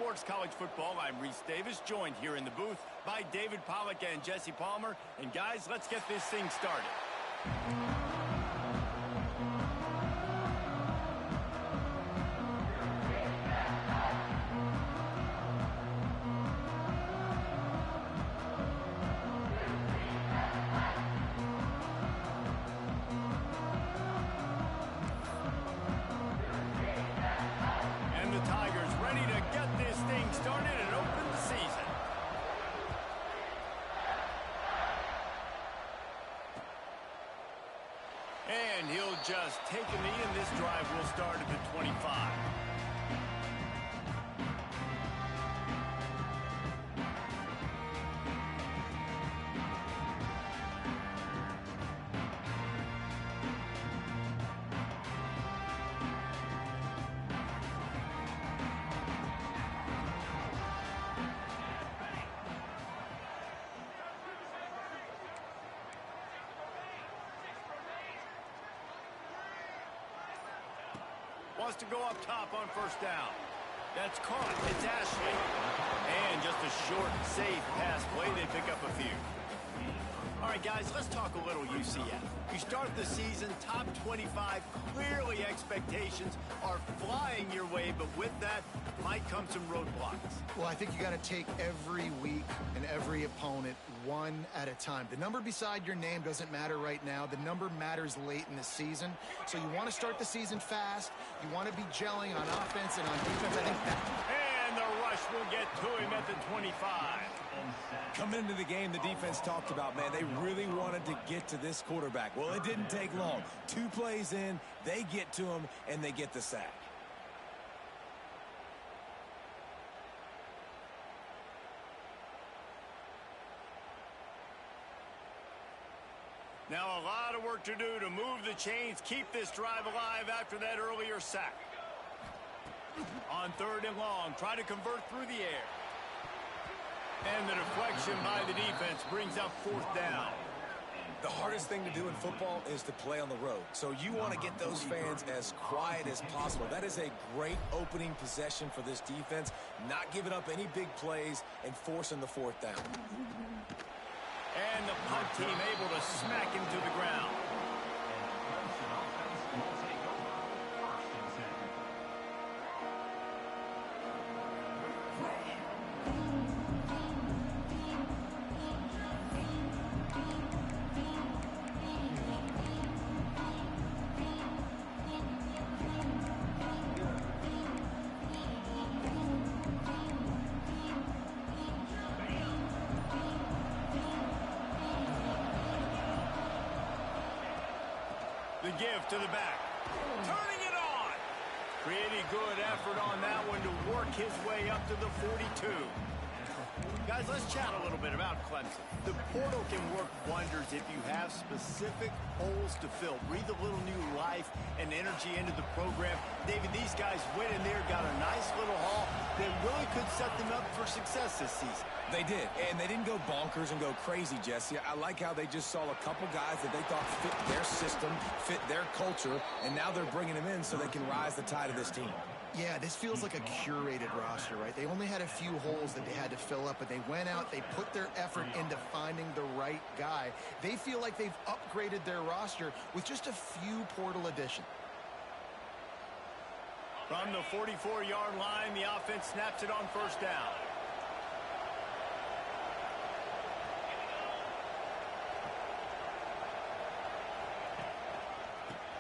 Sports College Football. I'm Reese Davis, joined here in the booth by David Pollack and Jesse Palmer. And guys, let's get this thing started. And he'll just take a knee, and this drive will start at the 25. Wants to go up top on first down. That's caught. It's Ashley. And just a short, safe pass play. They pick up a few. All right, guys, let's talk a little UCF. You start the season top 25. Clearly, expectations are flying your way, but with that might come some roadblocks. Well, I think you got to take every week and every opponent one at a time. The number beside your name doesn't matter right now. The number matters late in the season. So you want to start the season fast. You want to be gelling on offense and on defense. I think that... And the rush will get to him at the 25. Coming into the game, the defense talked about, man, they really wanted to get to this quarterback. Well, it didn't take long. 2 plays in, they get to him, and they get the sack. Now a lot of work to do to move the chains, keep this drive alive after that earlier sack. On 3rd and long, try to convert through the air. And the deflection by the defense brings up 4th down. The hardest thing to do in football is to play on the road. So you want to get those fans as quiet as possible. That is a great opening possession for this defense. Not giving up any big plays and forcing the 4th down. And the punt team able to smack him to the ground. The give to the back. Turning it on. Pretty good effort on that one to work his way up to the 42. Guys, let's chat a little bit about Clemson. The portal can work wonders if you have specific holes to fill. Breathe a little new life and energy into the program. David, these guys went in there, got a nice little haul that really could set them up for success this season. They did, and they didn't go bonkers and go crazy, Jesse. I like how they just saw a couple guys that they thought fit their system, fit their culture, and now they're bringing them in so they can rise the tide of this team. Yeah, this feels like a curated roster, right? They only had a few holes that they had to fill up, but they went out, they put their effort into finding the right guy. They feel like they've upgraded their roster with just a few portal additions. From the 44-yard line, the offense snaps it on first down.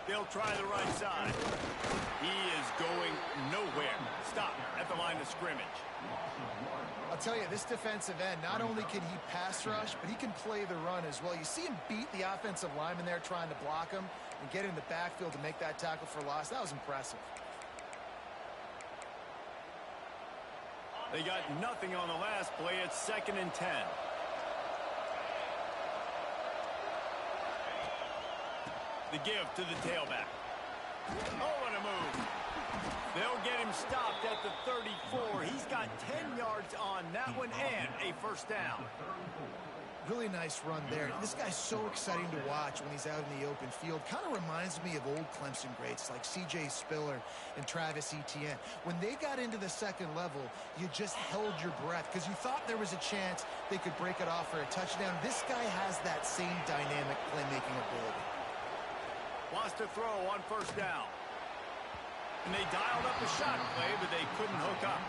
They'll try the right side. He is going nowhere. Stop at the line of scrimmage. I'll tell you, this defensive end, not only can he pass rush, but he can play the run as well. You see him beat the offensive lineman there trying to block him and get in the backfield to make that tackle for loss. That was impressive. They got nothing on the last play. It's 2nd and 10. The give to the tailback. Oh, what a move. They'll get him stopped at the 34. He's got 10 yards on that one and a first down. Really nice run there. This guy's so exciting to watch when he's out in the open field. Kind of reminds me of old Clemson greats like C.J. Spiller and Travis Etienne. When they got into the second level, you just held your breath because you thought there was a chance they could break it off for a touchdown. This guy has that same dynamic playmaking ability. Wants to throw on first down. And they dialed up a shot play, but they couldn't hook up.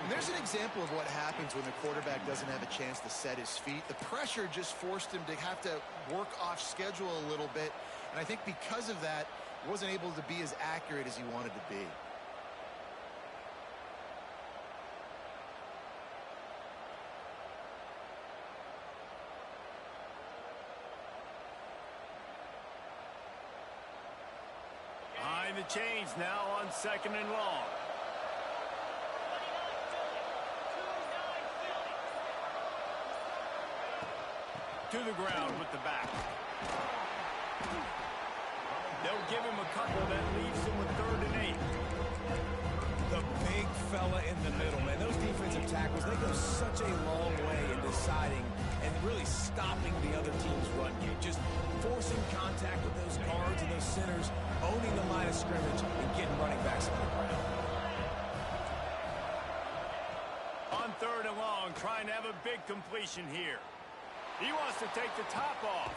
And there's an example of what happens when the quarterback doesn't have a chance to set his feet. The pressure just forced him to have to work off schedule a little bit. And I think because of that, he wasn't able to be as accurate as he wanted to be. Behind the chains now on second and long. To the ground with the back. They'll give him a couple that leaves him with 3rd and 8. The big fella in the middle, man. Those defensive tackles, they go such a long way in deciding and really stopping the other team's run game. Just forcing contact with those guards and those centers, owning the line of scrimmage, and getting running backs on the ground. On 3rd and long, trying to have a big completion here. He wants to take the top off.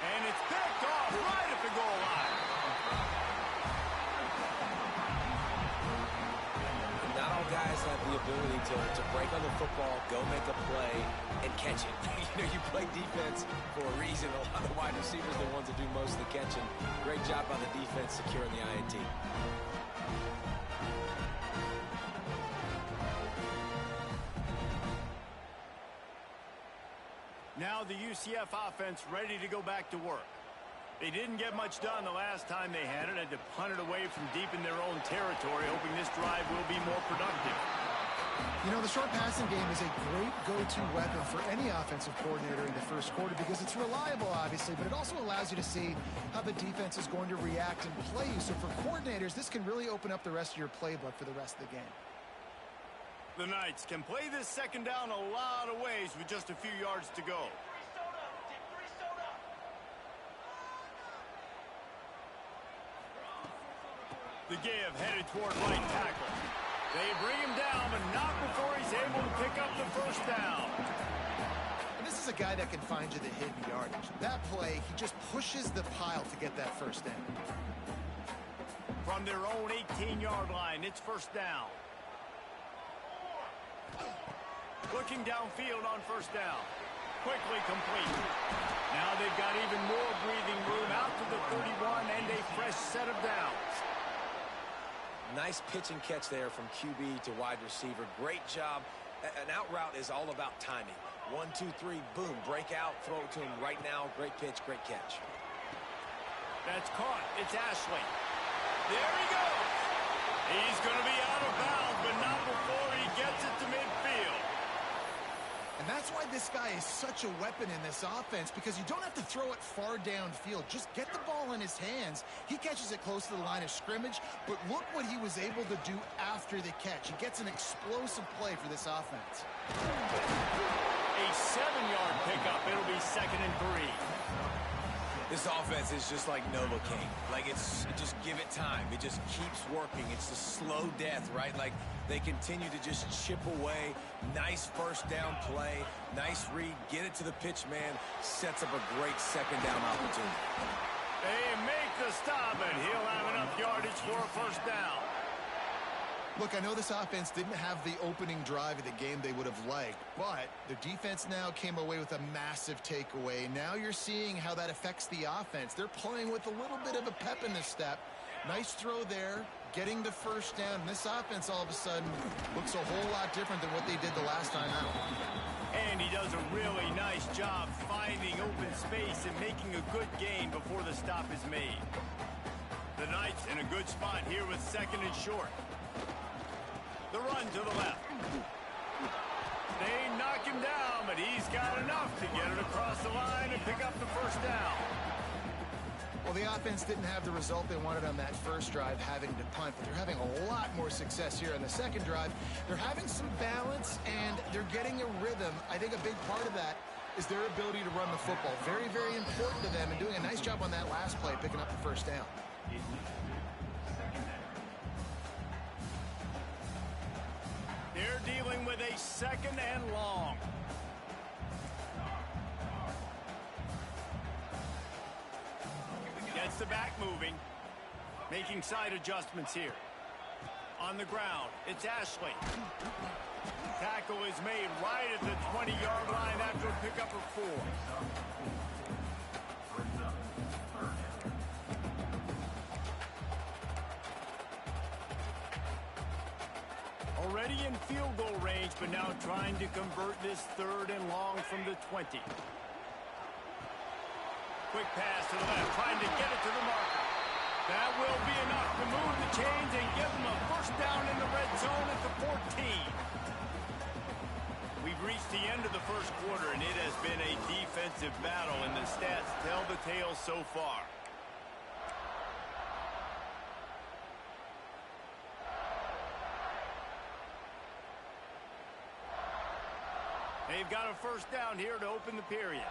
And it's picked off right at the goal line. Not all guys have the ability to break on the football, go make a play, and catch it. You play defense for a reason. A lot of the wide receivers are the ones that do most of the catching. Great job by the defense securing the INT. Now the UCF offense ready to go back to work. They didn't get much done the last time they had to punt it away from deep in their own territory, hoping this drive will be more productive. You know, the short passing game is a great go-to weapon for any offensive coordinator in the first quarter because it's reliable, obviously, but it also allows you to see how the defense is going to react and play you. So for coordinators, this can really open up the rest of your playbook for the rest of the game. The Knights can play this second down a lot of ways with just a few yards to go. The give headed toward right tackle. They bring him down, but not before he's able to pick up the first down. And this is a guy that can find you the hidden yardage. That play, he just pushes the pile to get that first down. From their own 18-yard line, it's first down. Looking downfield on first down. Quickly complete. Now they've got even more breathing room out to the 31 and a fresh set of downs. Nice pitch and catch there from QB to wide receiver. Great job. An out route is all about timing. 1, 2, 3, boom, break out, throw it to him right now. Great pitch, great catch. That's caught. It's Ashley. There he goes. He's going to be out of bounds, but not before he gets it to midfield. And that's why this guy is such a weapon in this offense, because you don't have to throw it far downfield. Just get the ball in his hands. He catches it close to the line of scrimmage, but look what he was able to do after the catch. He gets an explosive play for this offense. A 7-yard pickup. It'll be 2nd and 3. This offense is just like Novocaine. Like, just give it time. It just keeps working. It's the slow death, right? Like, they continue to just chip away. Nice first down play. Nice read. Get it to the pitch man. Sets up a great second down opportunity. They make the stop, and he'll have enough yardage for a first down. Look, I know this offense didn't have the opening drive of the game they would have liked, but the defense now came away with a massive takeaway. Now you're seeing how that affects the offense. They're playing with a little bit of a pep in the step. Nice throw there, getting the first down. This offense all of a sudden looks a whole lot different than what they did the last time out. And he does a really nice job finding open space and making a good gain before the stop is made. The Knights in a good spot here with 2nd and short. The run to the left. They knock him down, but he's got enough to get it across the line and pick up the first down. Well, the offense didn't have the result they wanted on that first drive, having to punt, but they're having a lot more success here on the second drive. They're having some balance, and they're getting a rhythm. I think a big part of that is their ability to run the football. Very, very important to them, and doing a nice job on that last play, picking up the first down. They're dealing with a 2nd and long. Gets the back moving. Making side adjustments here. On the ground, it's Ashley. Tackle is made right at the 20-yard line after a pickup of 4. Already in field goal range, but now trying to convert this 3rd and long from the 20. Quick pass to the left, trying to get it to the marker. That will be enough to move the chains and give them a first down in the red zone at the 14. We've reached the end of the first quarter, and it has been a defensive battle, and the stats tell the tale so far. They've got a first down here to open the period.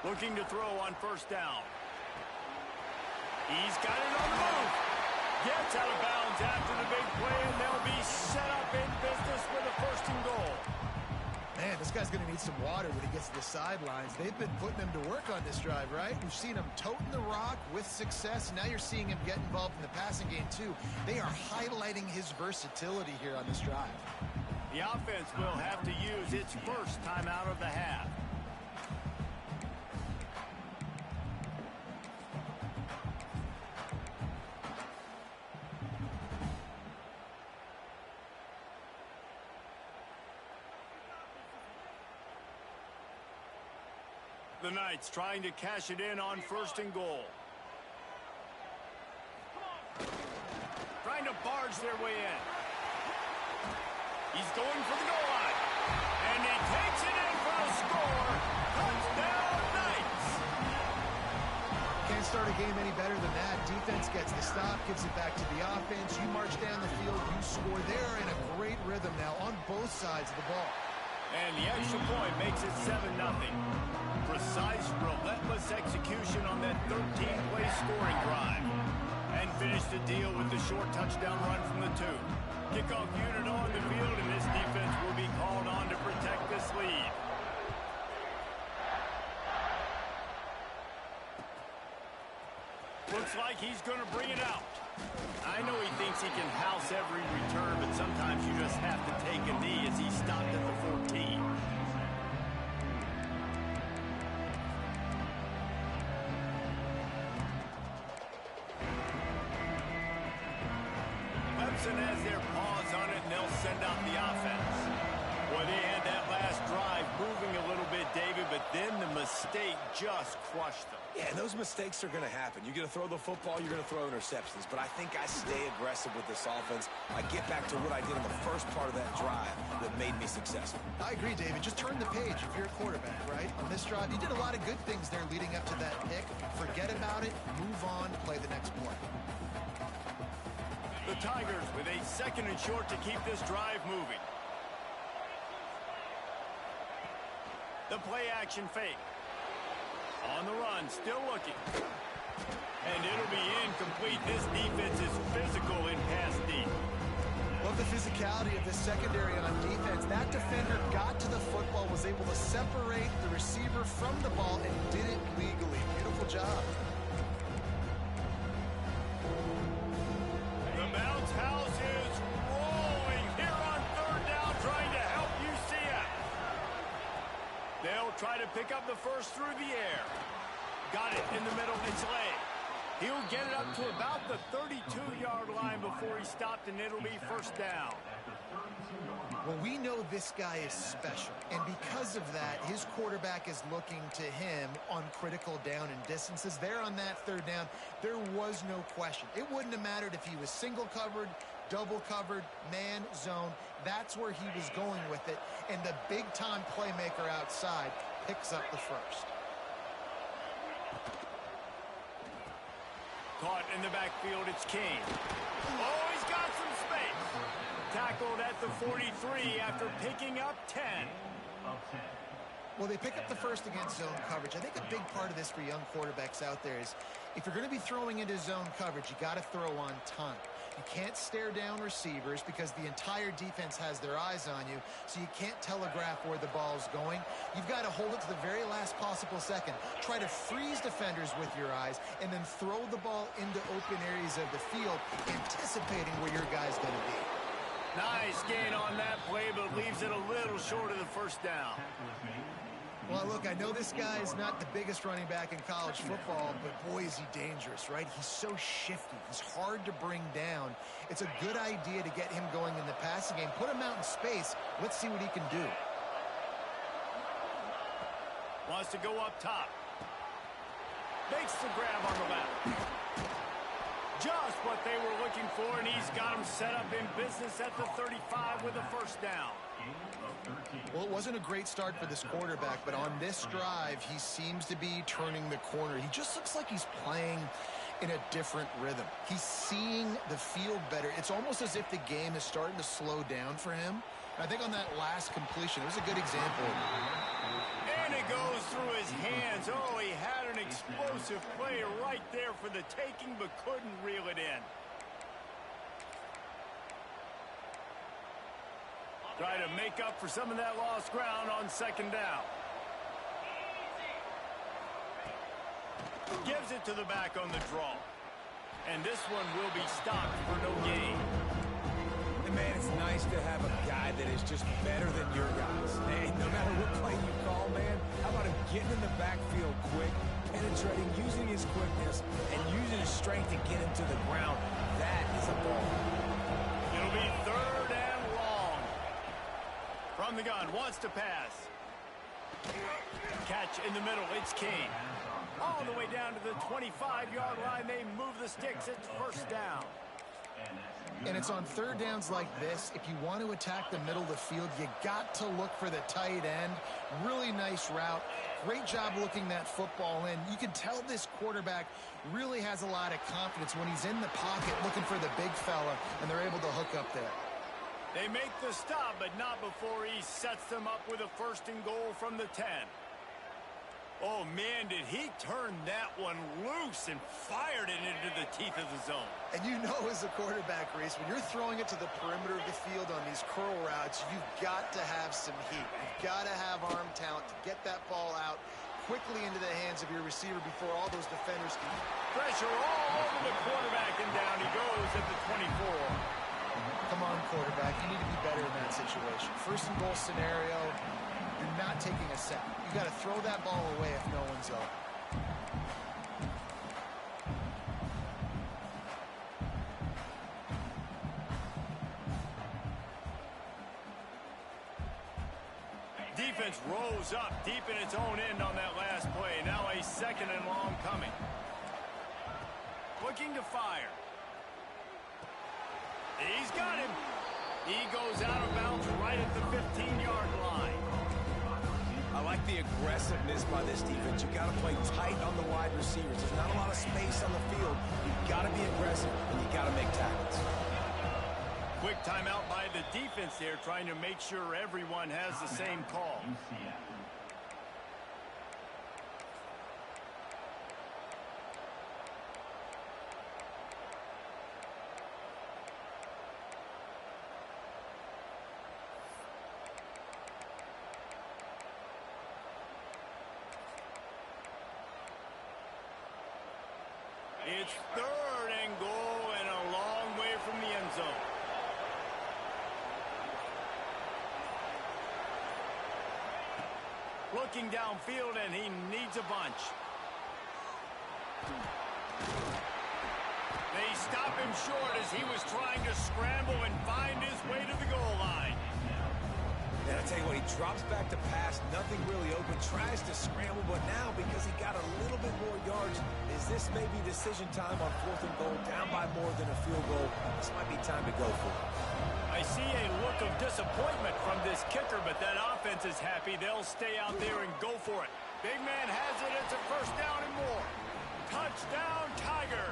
Looking to throw on first down. He's got it on the move. Gets out of bounds after the big play, and they'll be set up in business with a 1st and goal. Man, this guy's going to need some water when he gets to the sidelines. They've been putting him to work on this drive, right? We've seen him toting the rock with success. Now you're seeing him get involved in the passing game, too. They are highlighting his versatility here on this drive. The offense will have to use its first timeout of the half. The Knights trying to cash it in on 1st and goal. Trying to barge their way in. He's going for the goal line. And he takes it in for a score. Touchdown, Knights! Can't start a game any better than that. Defense gets the stop, gives it back to the offense. You march down the field, you score. They're in a great rhythm now on both sides of the ball. And the extra point makes it 7-0. Precise, relentless execution on that 13-play scoring drive. And finish the deal with the short touchdown run from the 2. Kickoff unit on the field, and this defense will be called on to protect this lead. Looks like he's going to bring it out. I know he thinks he can house every return, but sometimes you just have to take a knee as he stopped at the 14. Clemson has their paws on it, and they'll send out the offense. Boy, they had that last drive moving a little bit, David, but then the mistake just crushed them. Yeah, and those mistakes are going to happen. You're going to throw the football, you're going to throw interceptions. But I think I stay aggressive with this offense. I get back to what I did in the first part of that drive that made me successful. I agree, David. Just turn the page if you're a quarterback, right? On this drive, you did a lot of good things there leading up to that pick. Forget about it, move on, play the next play. The Tigers with a 2nd and short to keep this drive moving. The play action fake. On the run, still looking. And it'll be incomplete. This defense is physical in pass deep. Love the physicality of this secondary on defense. That defender got to the football, was able to separate the receiver from the ball, and did it legally. Beautiful job. The bounce house is rolling here on 3rd down, trying to help UCF. They'll try to pick up the first through the air. Got it in the middle. It's Lay. He'll get it up to about the 32-yard line before he stopped, and it'll be 1st down. Well, we know this guy is special, and because of that, his quarterback is looking to him on critical down and distances. There on that 3rd down, there was no question. It wouldn't have mattered if he was single covered, double covered, man, zone. That's where he was going with it, and the big-time playmaker outside picks up the first. Caught in the backfield, it's King. Oh, he's got some space. tackled at the 43 after picking up 10. Well, they pick up the first against zone coverage. I think a big part of this for young quarterbacks out there is if you're going to be throwing into zone coverage, you got to throw on time. You can't stare down receivers because the entire defense has their eyes on you, so you can't telegraph where the ball's going. You've got to hold it to the very last possible second. Try to freeze defenders with your eyes and then throw the ball into open areas of the field, anticipating where your guy's going to be. Nice gain on that play, but leaves it a little short of the first down. Well, look, I know this guy is not the biggest running back in college football, but boy, is he dangerous, right? He's so shifty. He's hard to bring down. It's a good idea to get him going in the passing game. Put him out in space. Let's see what he can do. Wants to go up top. Makes the grab on the left. Just what they were looking for, and he's got him set up in business at the 35 with a first down. Well, it wasn't a great start for this quarterback, but on this drive, he seems to be turning the corner. He just looks like he's playing in a different rhythm. He's seeing the field better. It's almost as if the game is starting to slow down for him. I think on that last completion, it was a good example. And it goes through his hands. Oh, he had an explosive play right there for the taking, but couldn't reel it in. Try to make up for some of that lost ground on second down. Gives it to the back on the draw. And this one will be stopped for no gain. And man, it's nice to have a guy that is just better than your guys. Hey, no matter what play you call, man, how about him getting in the backfield quick, penetrating, using his quickness, and using his strength to get him to the ground. That is a ball. It'll be third and long. From the gun, wants to pass. Catch in the middle, it's King. All the way down to the 25-yard line, they move the sticks, it's first down. And it's on third downs like this. If you want to attack the middle of the field, you got to look for the tight end. Really nice route. Great job looking that football in. You can tell this quarterback really has a lot of confidence when he's in the pocket looking for the big fella, and they're able to hook up there. They make the stop, but not before he sets them up with a first and goal from the 10. Oh, man, did he turn that one loose and fired it into the teeth of the zone. And you know as a quarterback, Reese, when you're throwing it to the perimeter of the field on these curl routes, you've got to have some heat. You've got to have arm talent to get that ball out quickly into the hands of your receiver before all those defenders can. Pressure all over the quarterback, and down he goes at the 24. Come on, quarterback. You need to be better in that situation. First and goal scenario, you're not taking a sack. You got to throw that ball away if no one's up. Defense rose up deep in its own end on that last play. Now a second and long coming. Looking to fire. He's got him. He goes out of bounds right at the 15-yard line. I like the aggressiveness by this defense. You got to play tight on the wide receivers. There's not a lot of space on the field. You got to be aggressive, and you got to make tackles. Quick timeout by the defense there, trying to make sure everyone has the same call. It's third and goal and a long way from the end zone. Looking downfield, and he needs a bunch. They stop him short as he was trying to scramble and find his way to the goal line. And I tell you what, he drops back to pass, nothing really open, tries to scramble, but now because he got a little bit more yards, is this maybe decision time on fourth and goal, down by more than a field goal? This might be time to go for it. I see a look of disappointment from this kicker, but that offense is happy. They'll stay out there and go for it. Big man has it. It's a first down and more. Touchdown, Tiger.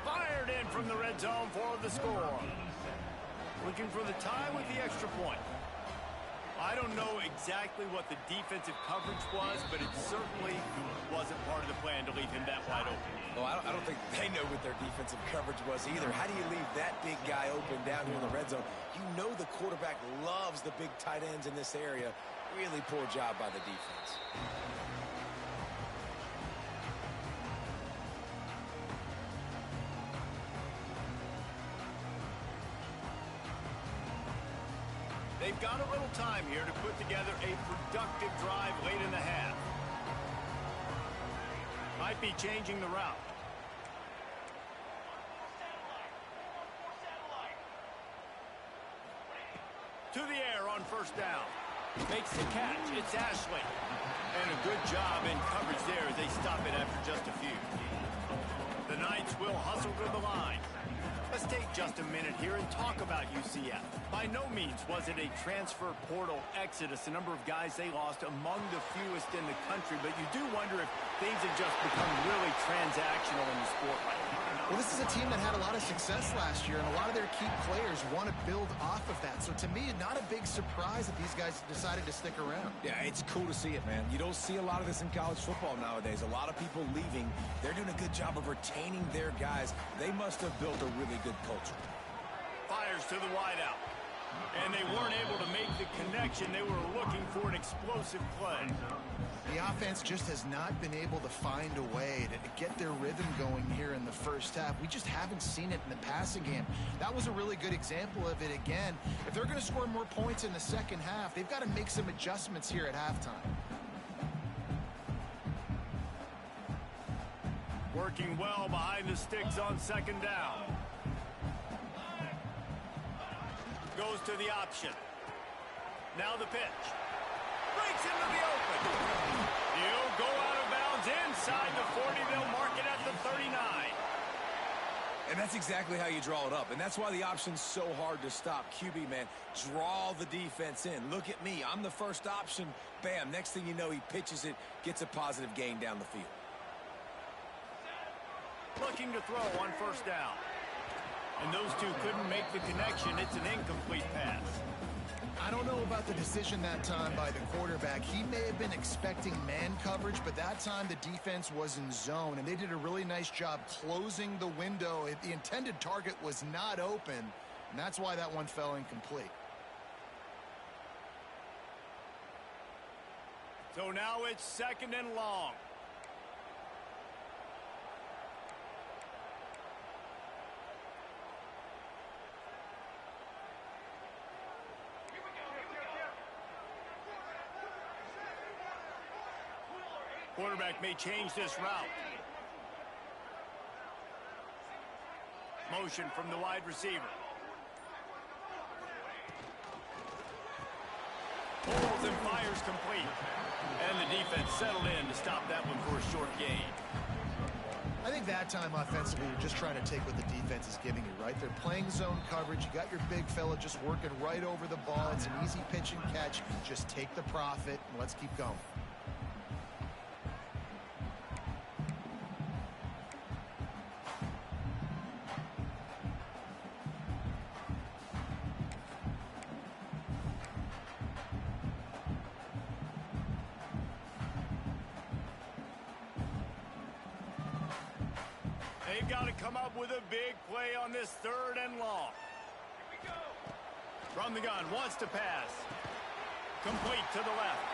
Fired in from the red zone for the score. Looking for the tie with the extra point. I don't know exactly what the defensive coverage was, but it certainly wasn't part of the plan to leave him that wide open. Well, I don't think they know what their defensive coverage was either. How do you leave that big guy open down here in the red zone? You know the quarterback loves the big tight ends in this area. Really poor job by the defense. They've got a little time here to put together a productive drive late in the half. Might be changing the route. To the air on first down. Makes the catch. It's Ashley. And a good job in coverage there as they stop it after just a few. The Knights will hustle to the line. Let's take just a minute here and talk about UCF. By no means was it a transfer portal exodus, the number of guys they lost among the fewest in the country, but you do wonder if things have just become really transactional in the sport right now. Well, this is a team that had a lot of success last year, and a lot of their key players want to build off of that. So to me, not a big surprise that these guys decided to stick around. Yeah, it's cool to see it, man. You don't see a lot of this in college football nowadays. A lot of people leaving. They're doing a good job of retaining their guys. They must have built a really good culture. Fires to the wideout. And they weren't able to make the connection. They were looking for an explosive play. The offense just has not been able to find a way to get their rhythm going here in the first half. We just haven't seen it in the passing game. That was a really good example of it again. If they're going to score more points in the second half, they've got to make some adjustments here at halftime. Working well behind the sticks on second down. Goes to the option. Now the pitch. Breaks into the open. He'll go out of bounds inside the 40. They'll mark it at the 39. And that's exactly how you draw it up. And that's why the option's so hard to stop. QB, man, draw the defense in. Look at me. I'm the first option. Bam. Next thing you know, he pitches it, gets a positive gain down the field. Looking to throw on first down. And those two couldn't make the connection. It's an incomplete pass. I don't know about the decision that time by the quarterback. He may have been expecting man coverage, but that time the defense was in zone, and they did a really nice job closing the window. The intended target was not open, and that's why that one fell incomplete. So now it's second and long. Quarterback may change this route. Motion from the wide receiver. Holds and fires complete. And the defense settled in to stop that one for a short gain. I think that time offensively, you're just trying to take what the defense is giving you, right? They're playing zone coverage. You got your big fella just working right over the ball. It's an easy pitch and catch. Just take the profit and let's keep going. They've got to come up with a big play on this third and long. Here we go. From the gun, wants to pass. Complete to the left.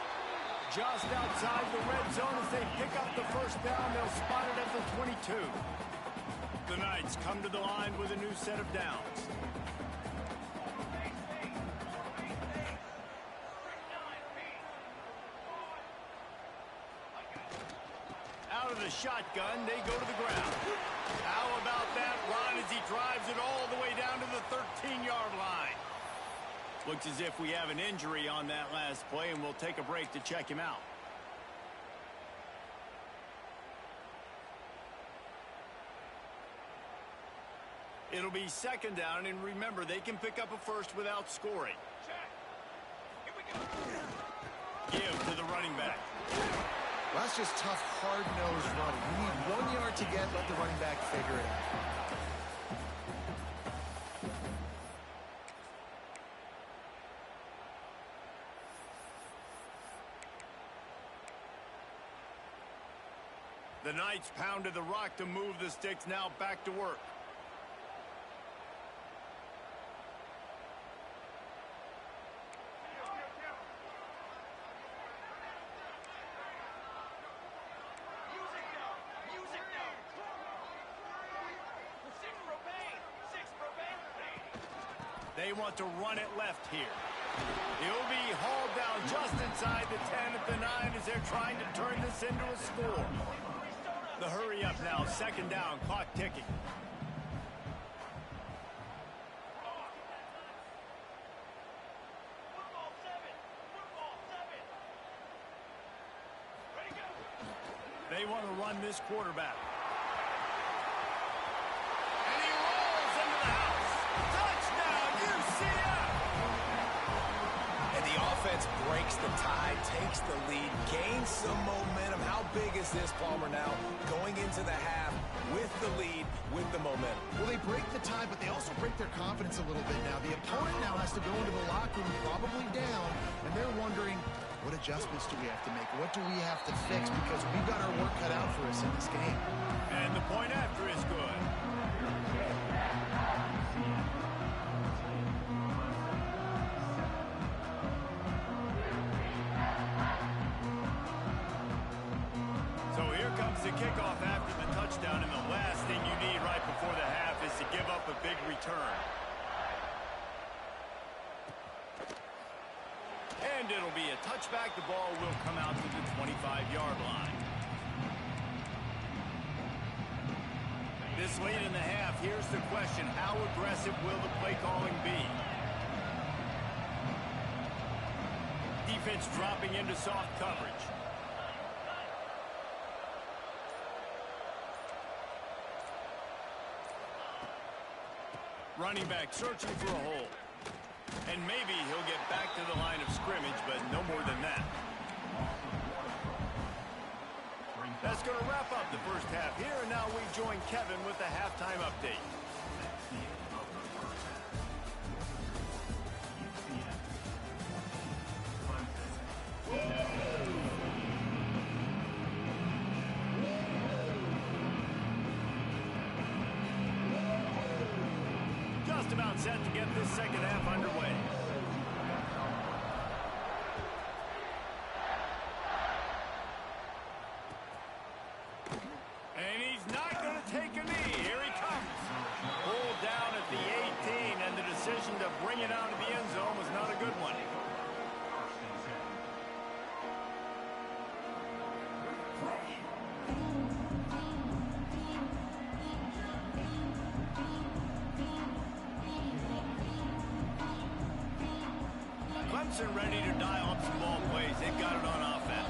Just outside the red zone as they pick up the first down. They'll spot it at the 22. The Knights come to the line with a new set of downs. Out of the shotgun, they go to the ground. How about that run as he drives it all the way down to the 13-yard line? Looks as if we have an injury on that last play, and we'll take a break to check him out. It'll be second down, and remember, they can pick up a first without scoring. Here we go. Give to the running back. Well, that's just tough, hard-nosed running. You need 1 yard to get, let the running back figure it out. The Knights pounded the rock to move the sticks, now back to work. They want to run it left here. He'll be hauled down just inside the 10 at the 9 as they're trying to turn this into a score. The hurry up now, second down, clock ticking. They want to run this quarterback. And he rolls into the house. Touchdown, UCF! And the offense breaks the tie, takes the lead, gains some momentum. How big is this, Palmer, now? Going into the half with the lead, with the momentum. Well, they break the tie, but they also break their confidence a little bit now. The opponent now has to go into the locker room probably down, and they're wondering, what adjustments do we have to make? What do we have to fix? Because we've got our work cut out for us in this game. And the point after is good. So here comes the kickoff after the touchdown, and the last thing you need right before the half is to give up a big return. And it'll be a touchback. The ball will come out to the 25-yard line. This late in the half, here's the question. How aggressive will the play calling be? Defense dropping into soft coverage. Running back searching for a hole. And maybe he'll get back to the line of scrimmage, but no more than that. That's going to wrap up the first half here, and now we join Kevin with the halftime update. Just about set to get this second half underway. And he's not going to take a knee. Here he comes. Pulled down at the 18, and the decision to bring it out of the end zone was not a good one. Clemson ready to dial up some ball plays. They've got it on offense.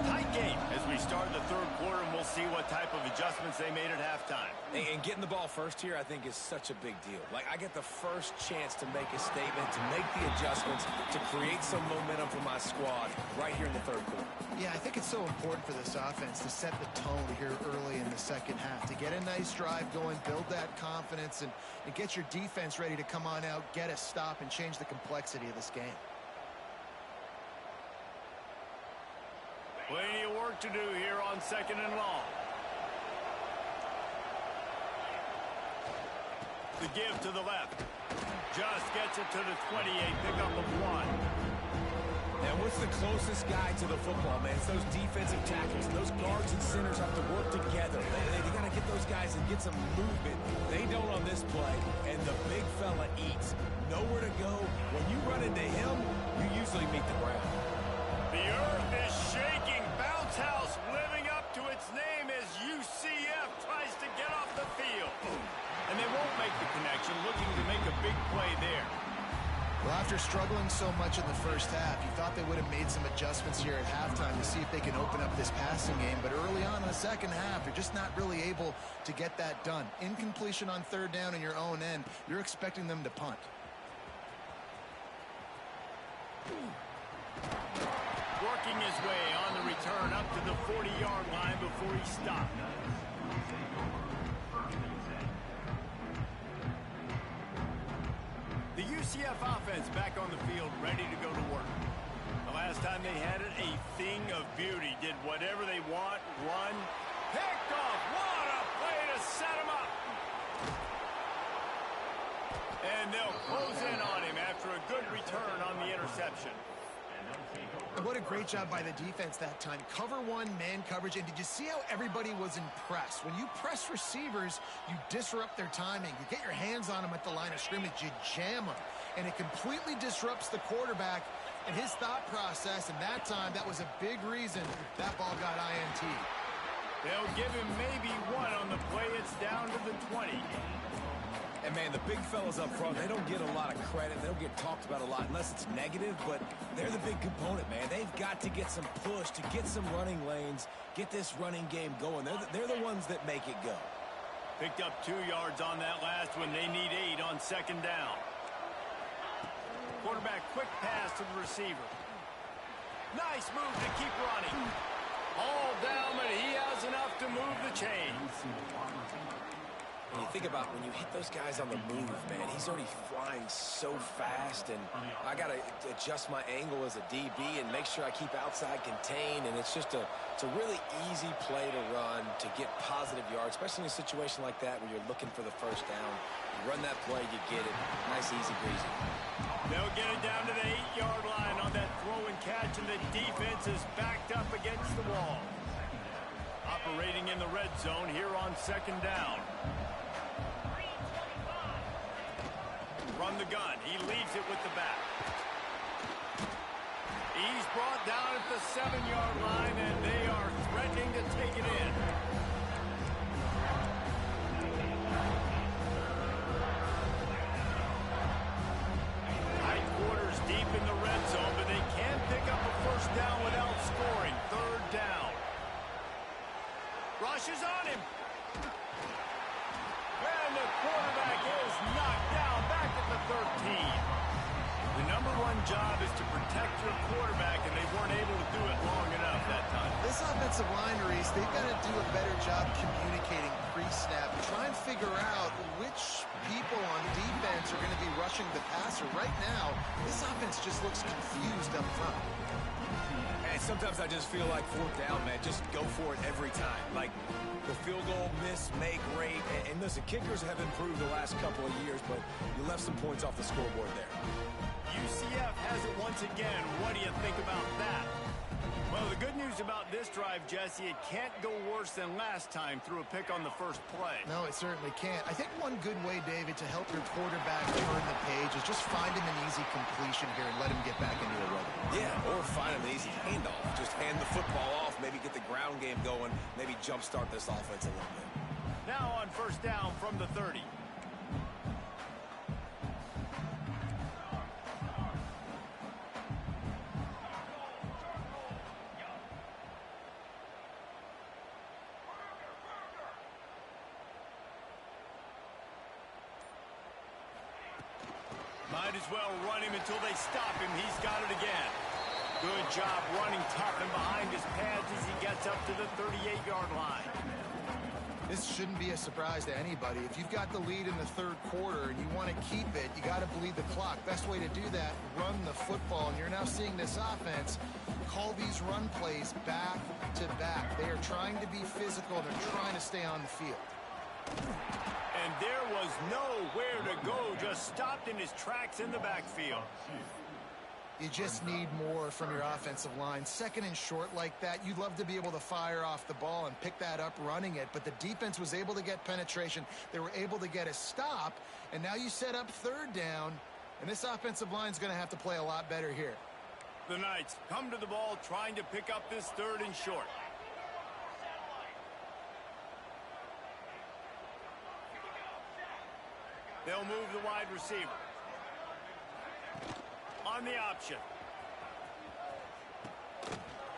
Tight game as we start the third quarter, and we'll see what type of adjustments they made at halftime. And getting the ball first here, I think, is such a big deal. Like, I get the first chance to make a statement, to make the adjustments, to create some momentum for my squad right here in the third quarter. Yeah, I think it's so important for this offense to set the tone here early in the second half, to get a nice drive going, build that confidence, and get your defense ready to come on out, get a stop, and change the complexity of this game. Plenty of work to do here on second and long. The give to the left. Just gets it to the 28, pickup of 1. And what's the closest guy to the football, man? It's those defensive tackles. Those guards and centers have to work together. They got to get those guys and get some movement. They don't on this play, and the big fella eats. Nowhere to go. When you run into him, you usually meet the ground. The earth is shaking. Bounce house living up to its name as UCF tries to get off the field. And they won't make the connection, looking to make a big play there. Well, after struggling so much in the first half, you thought they would have made some adjustments here at halftime to see if they can open up this passing game. But early on in the second half, they're just not really able to get that done. Incompletion on third down in your own end, you're expecting them to punt. Working his way on the return up to the 40-yard line before he stopped. The UCF offense back on the field, ready to go to work. The last time they had it, a thing of beauty. Did whatever they want, run, Picked off. What a play to set him up. And they'll close in on him after a good return on the interception. And what a great job by the defense that time. Cover one, man coverage. And did you see how everybody was impressed? When you press receivers, you disrupt their timing. You get your hands on them at the line of scrimmage. You jam them. And it completely disrupts the quarterback and his thought process. And that time, that was a big reason that ball got INT. They'll give him maybe one on the play. It's down to the 20. And, man, the big fellas up front, they don't get a lot of credit. They don't get talked about a lot unless it's negative, but they're the big component, man. They've got to get some push, to get some running lanes, get this running game going. They're the ones that make it go. Picked up 2 yards on that last one. They need 8 on second down. Quarterback quick pass to the receiver. Nice move to keep running. All down, but he has enough to move the chains. When you think about when you hit those guys on the move, man, he's already flying so fast, and I got to adjust my angle as a DB and make sure I keep outside contained, and it's just it's a really easy play to run to get positive yards, especially in a situation like that where you're looking for the first down. You run that play, you get it. Nice, easy breezy. They'll get it down to the 8-yard line on that throw and catch, and the defense is backed up against the wall. Operating in the red zone here on second down. From the gun, he leaves it with the back. He's brought down at the 7-yard line, and they are threatening to take it in. Tight quarters deep in the red zone, but they can't pick up a first down without scoring. Third down. Rushes on him. And the quarterback is knocked down back at the 13. The number one job is to protect your quarterback, and they weren't able to do it long enough that time. This offensive line, Reese, they've got to do a better job communicating pre-snap. Try and figure out which people on defense are going to be rushing the passer. Right now, this offense just looks confused up front. And sometimes I just feel like fourth down, man, just go for it every time. Like the field goal, miss, make, rate. And listen, kickers have improved the last couple of years, but you left some points off the scoreboard there. UCF has it once again. What do you think about that? Well, the good news about this drive, Jesse, it can't go worse than last time through a pick on the first play. No, it certainly can't. I think one good way, David, to help your quarterback turn the page is just find him an easy completion here and let him get back into a rhythm. Yeah, or find him an easy handoff. Just hand the football off, maybe get the ground game going, maybe jumpstart this offense a little bit. Now on first down from the 30. Might as well run him until they stop him. He's got it again. Good job running tough and behind his pads as he gets up to the 38-yard line. This shouldn't be a surprise to anybody. If you've got the lead in the third quarter and you want to keep it, you got to bleed the clock. Best way to do that, run the football. And you're now seeing this offense call these run plays back to back. They are trying to be physical. They're trying to stay on the field. And there was nowhere to go, just stopped in his tracks in the backfield. You just need more from your offensive line. Second and short like that, you'd love to be able to fire off the ball and pick that up running it, but the defense was able to get penetration. They were able to get a stop, and now you set up third down, and this offensive line is going to have to play a lot better here. The Knights come to the ball trying to pick up this third and short. They'll move the wide receiver. On the option.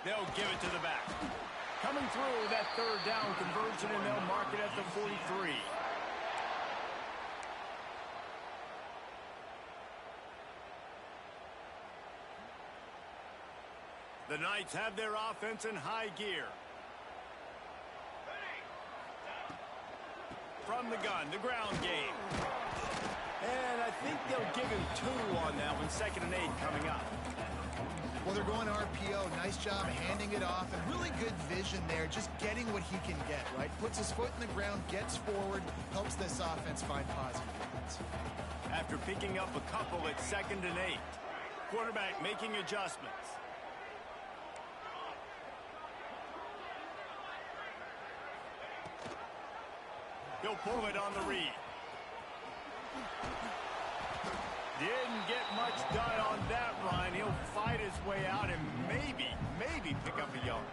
They'll give it to the back. Coming through that third down conversion, and they'll mark it at the 43. The Knights have their offense in high gear. From the gun, the ground game. And I think they'll give him 2 on that one. 2nd and 8 coming up. Well, they're going RPO. Nice job handing it off, and really good vision there, just getting what he can get, right? Puts his foot in the ground, gets forward, helps this offense find positive points. After picking up a couple at 2nd and 8, quarterback making adjustments. He'll pull it on the read. Didn't get much done on that run. He'll fight his way out and maybe pick up a yard.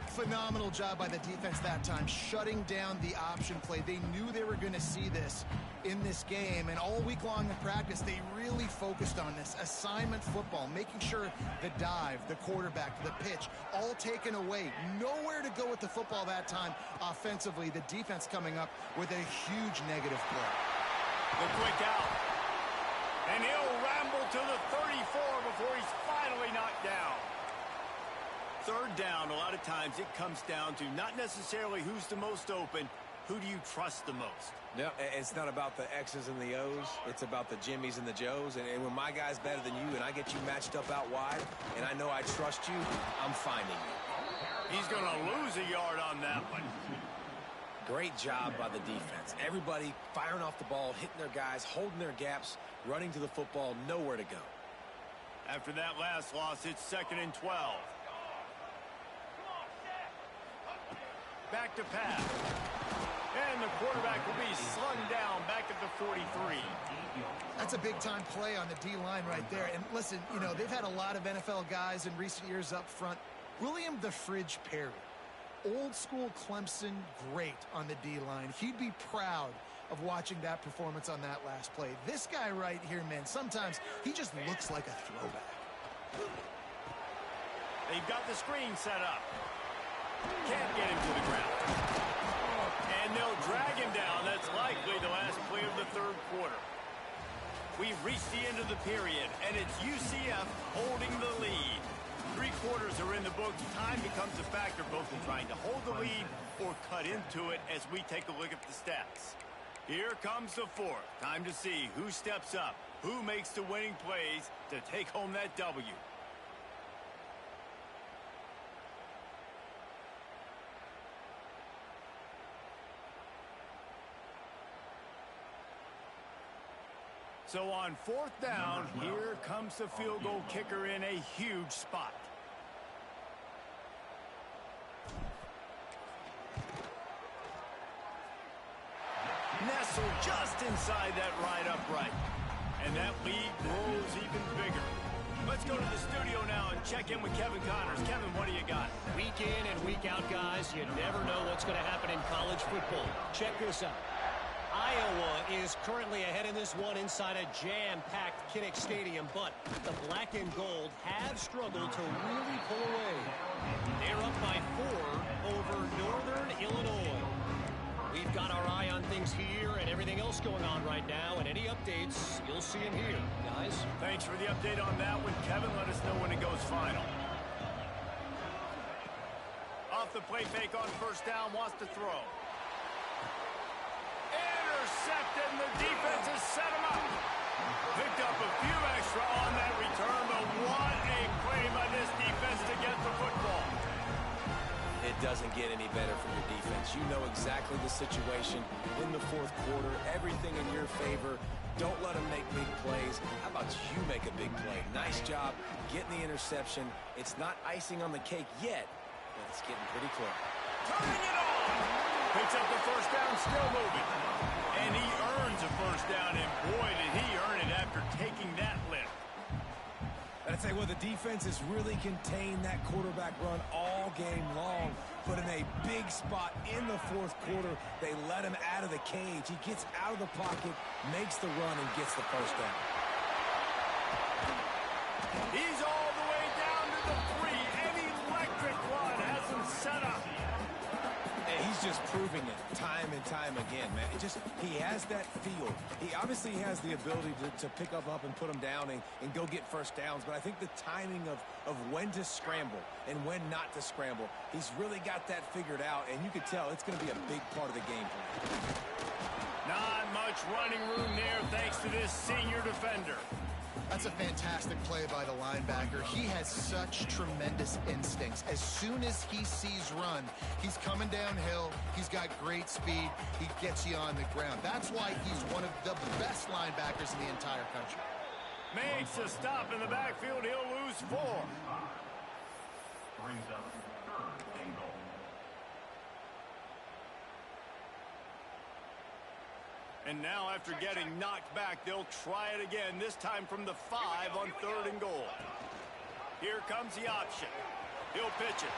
Phenomenal job by the defense that time, shutting down the option play. They knew they were going to see this in this game, and all week long in practice, they really focused on this assignment football, making sure the dive, the quarterback, the pitch, all taken away. Nowhere to go with the football that time offensively. The defense coming up with a huge negative play. The quick out. And he'll ramble to the 34 before he's finally knocked down. 3rd down, a lot of times it comes down to not necessarily who's the most open, who do you trust the most? No, it's not about the X's and the O's. It's about the Jimmies and the Joes. And when my guy's better than you and I get you matched up out wide and I know I trust you, I'm finding you. He's going to lose a yard on that one. Great job by the defense. Everybody firing off the ball, hitting their guys, holding their gaps, running to the football, nowhere to go. After that last loss, it's 2nd and 12. Back to pass. And the quarterback will be slung down back at the 43. That's a big-time play on the D-line right there. And listen, you know, they've had a lot of NFL guys in recent years up front. William the Fridge Perry, old-school Clemson great on the D-line. He'd be proud of watching that performance on that last play. This guy right here, man, sometimes he just looks like a throwback. They've got the screen set up. Can't get him to the ground. And they'll drag him down. That's likely the last play of the 3rd quarter. We've reached the end of the period, and it's UCF holding the lead. 3 quarters are in the books. Time becomes a factor, both in trying to hold the lead or cut into it as we take a look at the stats. Here comes the 4th. Time to see who steps up, who makes the winning plays to take home that W. So on 4th down, here comes the field goal kicker in a huge spot. Nestled just inside that right upright. And that lead grows even bigger. Let's go to the studio now and check in with Kevin Connors. Kevin, what do you got? Week in and week out, guys, you never know what's going to happen in college football. Check this out. Iowa is currently ahead in this one inside a jam-packed Kinnick Stadium, but the black and gold have struggled to really pull away. They're up by 4 over Northern Illinois. We've got our eye on things here and everything else going on right now, and any updates, you'll see them here, guys. Thanks for the update on that one, Kevin. Let us know when it goes final. Off the play fake on 1st down, wants to throw. Intercepted, and the defense has set him up. Picked up a few extra on that return, but what a play by this defense to get the football. It doesn't get any better for your defense. You know exactly the situation in the 4th quarter. Everything in your favor. Don't let them make big plays. How about you make a big play? Nice job getting the interception. It's not icing on the cake yet, but it's getting pretty close. Turning it on. Picks up the 1st down, still moving. And he earns a 1st down, and boy, did he earn it after taking that lift. I'd say, well, the defense has really contained that quarterback run all game long, but in a big spot in the 4th quarter, they let him out of the cage. He gets out of the pocket, makes the run, and gets the 1st down. He's all the way down to the 3. An electric run has him set up. And he's just proving it time and time again, man. He has that feel. He obviously has the ability to pick up and put them down and go get 1st downs, but I think the timing of when to scramble and when not to scramble, he's really got that figured out, and you can tell it's going to be a big part of the game plan. Not much running room there thanks to this senior defender. That's a fantastic play by the linebacker. He has such tremendous instincts. As soon as he sees run, he's coming downhill. He's got great speed. He gets you on the ground. That's why he's one of the best linebackers in the entire country. Makes a stop in the backfield. He'll lose 4. Brings up third and goal. And now after getting knocked back, they'll try it again, this time from the 5 on 3rd and goal. Here comes the option. He'll pitch it.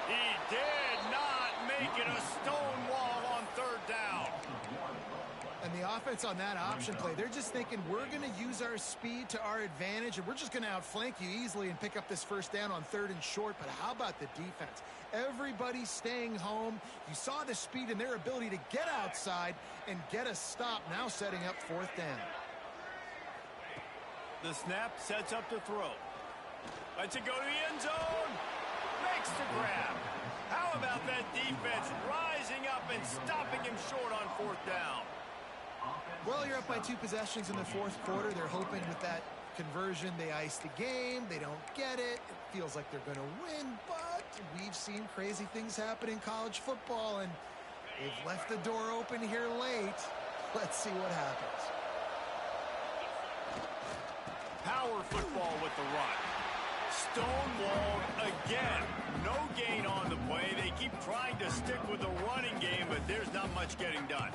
He did not make it a stone wall on 3rd down. And the offense on that option play, they're just thinking we're going to use our speed to our advantage, and we're just going to outflank you easily and pick up this 1st down on 3rd and short. But how about the defense? Everybody's staying home. You saw the speed and their ability to get outside and get a stop, now setting up 4th down. The snap sets up to throw. Lets it go to the end zone. Makes the grab. How about that defense rising up and stopping him short on 4th down? Well, you're up by 2 possessions in the 4th quarter. They're hoping with that conversion they ice the game. They don't get it. It feels like they're going to win, but we've seen crazy things happen in college football, and they've left the door open here late. Let's see what happens. Power football with the run. Stonewalled again. No gain on the play. They keep trying to stick with the running game, but there's not much getting done.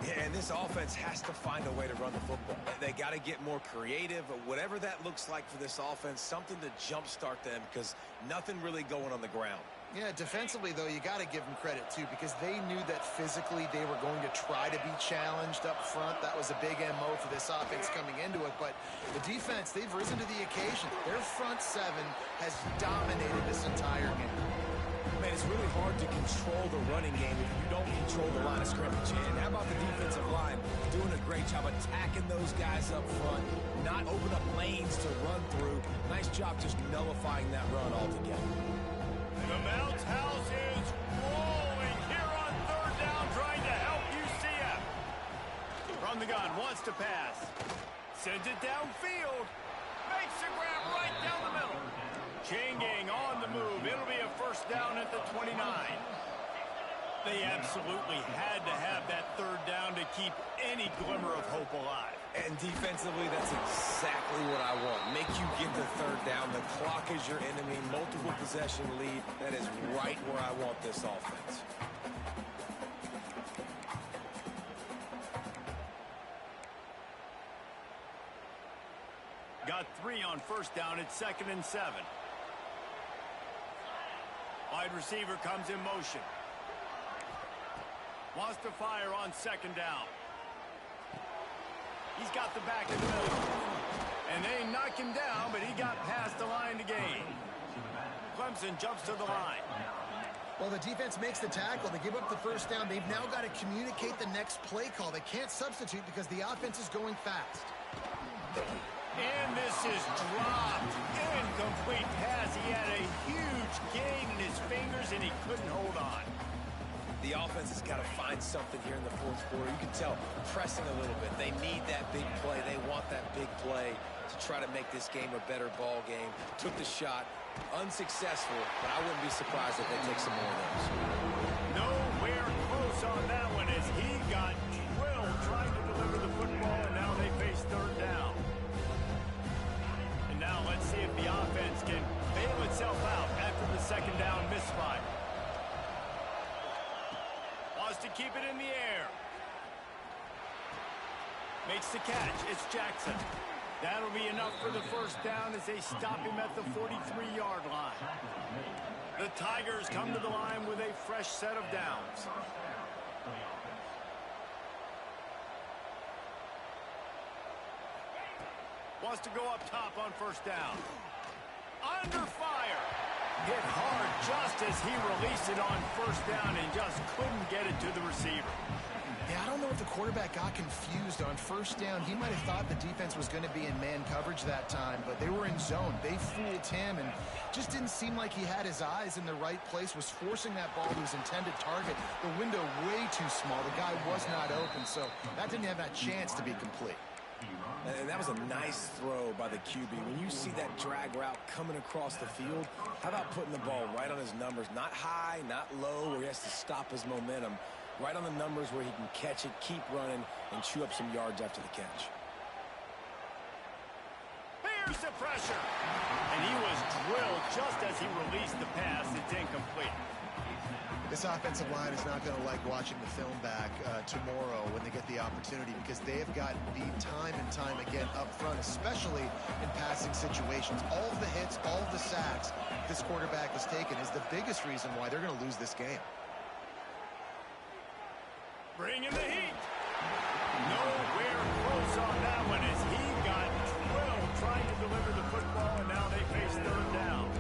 Yeah, and this offense has to find a way to run the football. They got to get more creative, whatever that looks like for this offense, something to jumpstart them, because nothing really going on the ground. Yeah, defensively, though, you got to give them credit, too, because they knew that physically they were going to try to be challenged up front. That was a big MO for this offense coming into it. But the defense, they've risen to the occasion. Their front 7 has dominated this entire game. Man, it's really hard to control the running game if you don't control the line of scrimmage. And how about the defensive line doing a great job attacking those guys up front, not open up lanes to run through. Nice job just nullifying that run altogether. The Mounts house is rolling here on 3rd down, trying to help UCF. From the gun, wants to pass. Sends it downfield. Makes the grab right down the middle. Chain gang on the move. It'll be a 1st down at the 29. They absolutely had to have that 3rd down to keep any glimmer of hope alive. And defensively, that's exactly what I want. Make you get the 3rd down. The clock is your enemy. Multiple possession lead. That is right where I want this offense. Got 3 on 1st down. It's 2nd and 7. Wide receiver comes in motion. Wants to fire on 2nd down. He's got the back in the middle. And they knock him down, but he got past the line to gain. Clemson jumps to the line. Well, the defense makes the tackle. They give up the 1st down. They've now got to communicate the next play call. They can't substitute because the offense is going fast. And this is dropped. Incomplete pass. He had a huge gain in his fingers, and he couldn't hold on. The offense has got to find something here in the 4th quarter. You can tell pressing a little bit. They need that big play. They want that big play to try to make this game a better ball game. Took the shot. Unsuccessful, but I wouldn't be surprised if they take some more of those. Nowhere close on that one as he got drilled trying to deliver the football, and now they face 3rd down. And now let's see if the offense can bail itself out after the 2nd down misfire. Wants to keep it in the air. Makes the catch. It's Jackson. That'll be enough for the 1st down as they stop him at the 43-yard line. The Tigers come to the line with a fresh set of downs. Wants to go up top on 1st down. Under fire. Hit hard just as he released it on 1st down and just couldn't get it to the receiver. Yeah, I don't know if the quarterback got confused on 1st down. He might have thought the defense was going to be in man coverage that time, but they were in zone. They fooled him and just didn't seem like he had his eyes in the right place, was forcing that ball to his intended target. The window way too small. The guy was not open, so that didn't have that chance to be complete. And that was a nice throw by the QB. When you see that drag route coming across the field, how about putting the ball right on his numbers? Not high, not low, where he has to stop his momentum. Right on the numbers where he can catch it, keep running, and chew up some yards after the catch. Here's the pressure. And he was drilled just as he released the pass. It's incomplete. This offensive line is not going to like watching the film back tomorrow when they get the opportunity, because they have gotten beat time and time again up front, especially in passing situations. All of the hits, all of the sacks this quarterback has taken is the biggest reason why they're going to lose this game. Bringing the heat. Nowhere close on that one as he got drilled trying to deliver the football, and now they face third down.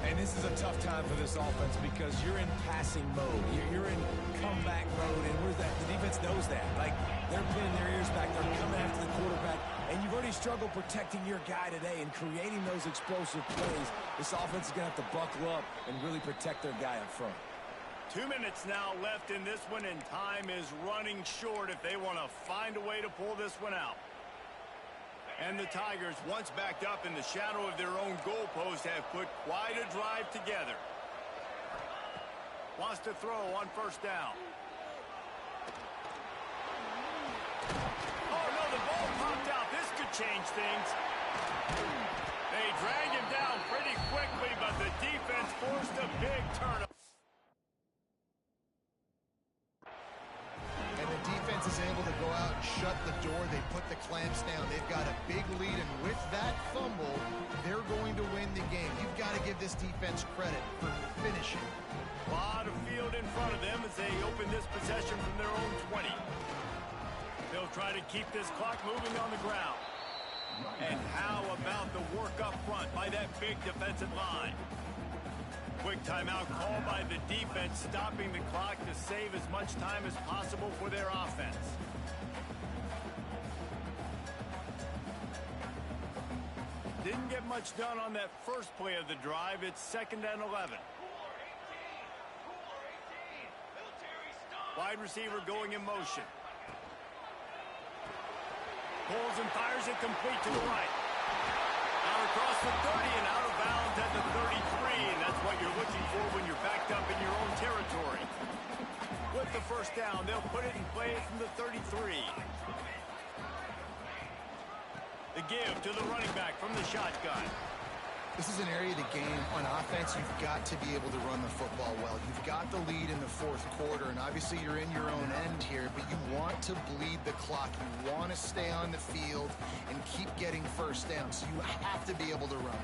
And this is a tough time for this offense because you're in passing mode. You're in comeback mode, and where's that? The defense knows that. Like, they're pinning their ears back. They're coming after the quarterback, and you've already struggled protecting your guy today and creating those explosive plays. This offense is going to have to buckle up and really protect their guy up front. 2 minutes now left in this one, and time is running short if they want to find a way to pull this one out. And the Tigers, once backed up in the shadow of their own goalpost, have put quite a drive together. Wants to throw on first down. Oh, no, the ball popped out. This could change things. They drag him down pretty quickly, but the defense forced a big turnover. And the defense is able to go out and shut the door. They put the clamps down. They've got a big lead, and with that fumble, they're going to win the game. You've got to give this defense credit for finishing. A lot of field in front of them as they open this possession from their own 20. They'll try to keep this clock moving on the ground. And how about the work up front by that big defensive line? Quick timeout call by the defense, stopping the clock to save as much time as possible for their offense. Didn't get much done on that first play of the drive. It's 2nd and 11. Wide receiver going in motion. Pulls and fires it complete to the right. Out across the 30 and out of bounds at the 33, and that's what you're looking for when you're backed up in your own territory. With the first down, they'll put it and play it from the 33. The give to the running back from the shotgun. This is an area of the game on offense you've got to be able to run the football well. You've got the lead in the fourth quarter, and obviously you're in your own end here, but you want to bleed the clock. You want to stay on the field and keep getting first down, so you have to be able to run.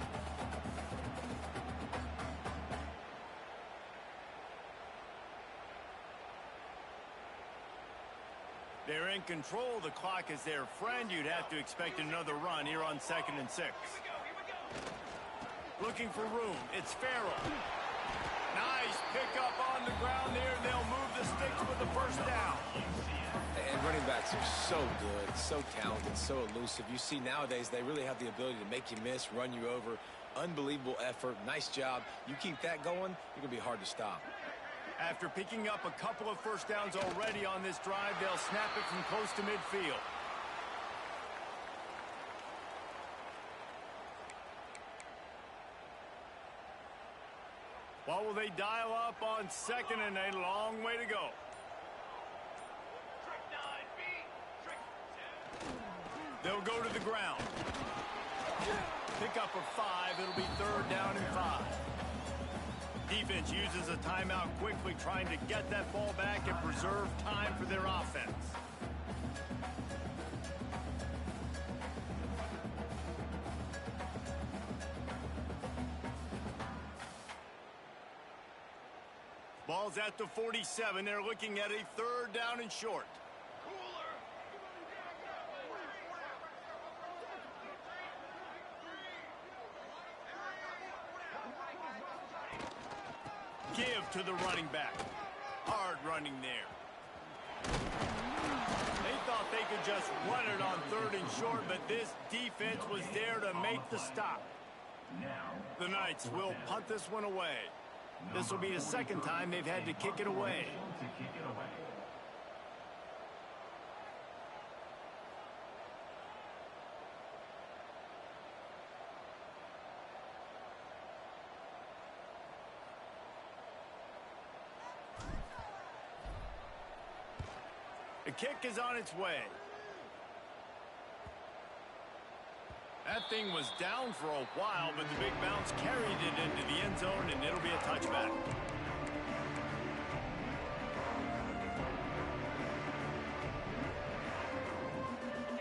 They're in control. The clock is their friend. You'd have to expect another run here on 2nd and 6. Looking for room. It's Farrell. Nice pickup on the ground there. They'll move the sticks with the first down. And running backs are so good, so talented, so elusive. You see nowadays they really have the ability to make you miss, run you over. Unbelievable effort. Nice job. You keep that going, you're going to be hard to stop. After picking up a couple of first downs already on this drive, they'll snap it from close to midfield. What will they dial up on 2nd and a long way to go? They'll go to the ground. Pick up of 5. It'll be 3rd down and 5. Defense uses a timeout quickly, trying to get that ball back and preserve time for their offense. Ball's at the 47. They're looking at a 3rd down and short. Give to the running back. Hard running there. They thought they could just run it on 3rd and short, but this defense was there to make the stop. The Knights will punt this one away. This will be the 2nd time they've had to kick it away. The kick is on its way. That thing was down for a while, but the big bounce carried it into the end zone, and it'll be a touchback.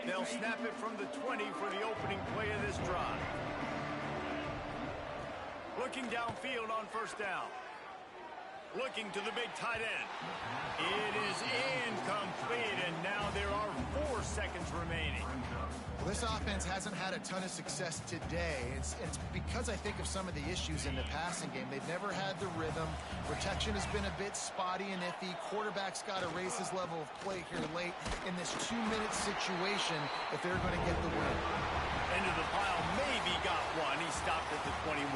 They'll snap it from the 20 for the opening play of this drive. Looking downfield on first down. Looking to the big tight end. It is incomplete, and now there are 4 seconds remaining. Well, this offense hasn't had a ton of success today. It's because I think of some of the issues in the passing game. They've never had the rhythm. Protection has been a bit spotty and iffy. Quarterback's got to raise his level of play here late in this 2-minute situation if they're going to get the win. Into the pile, maybe got one. He stopped at the 21.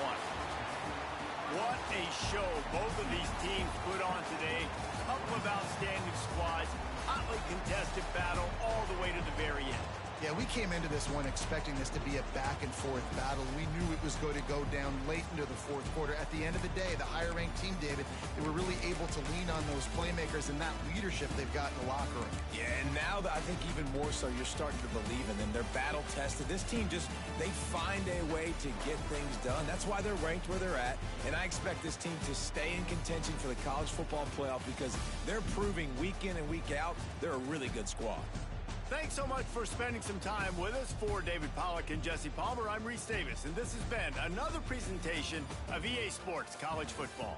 What a show both of these teams put on today. Couple of outstanding squads. Hotly contested battle all the way to the very end. Yeah, we came into this one expecting this to be a back-and-forth battle. We knew it was going to go down late into the fourth quarter. At the end of the day, the higher-ranked team, David, they were really able to lean on those playmakers and that leadership they've got in the locker room. Yeah, and now I think even more so, you're starting to believe in them. They're battle-tested. This team they find a way to get things done. That's why they're ranked where they're at, and I expect this team to stay in contention for the college football playoff because they're proving week in and week out they're a really good squad. Thanks so much for spending some time with us. For David Pollack and Jesse Palmer, I'm Reese Davis, and this has been another presentation of EA Sports College Football.